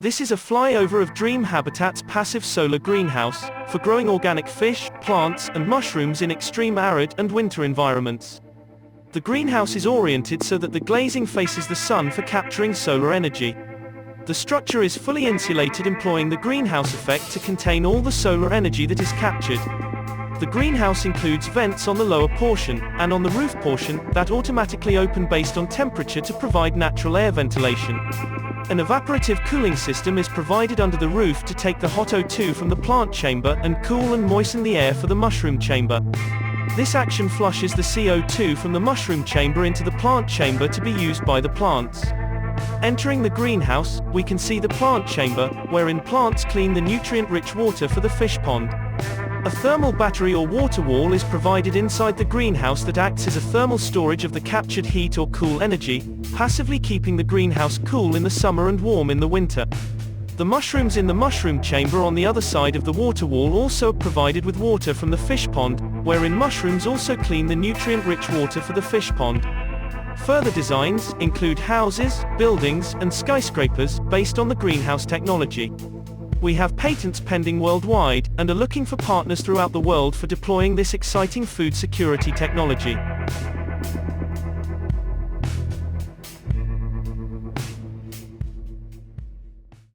This is a flyover of Dream Habitat's passive solar greenhouse, for growing organic fish, plants, and mushrooms in extreme arid and winter environments. The greenhouse is oriented so that the glazing faces the sun for capturing solar energy. The structure is fully insulated, employing the greenhouse effect to contain all the solar energy that is captured. The greenhouse includes vents on the lower portion, and on the roof portion, that automatically open based on temperature to provide natural air ventilation. An evaporative cooling system is provided under the roof to take the hot O2 from the plant chamber and cool and moisten the air for the mushroom chamber. This action flushes the CO2 from the mushroom chamber into the plant chamber to be used by the plants. Entering the greenhouse, we can see the plant chamber, wherein plants clean the nutrient-rich water for the fish pond. A thermal battery or water wall is provided inside the greenhouse that acts as a thermal storage of the captured heat or cool energy, passively keeping the greenhouse cool in the summer and warm in the winter. The mushrooms in the mushroom chamber on the other side of the water wall also are provided with water from the fish pond, wherein mushrooms also clean the nutrient-rich water for the fish pond. Further designs include houses, buildings, and skyscrapers based on the greenhouse technology. We have patents pending worldwide, and are looking for partners throughout the world for deploying this exciting food security technology.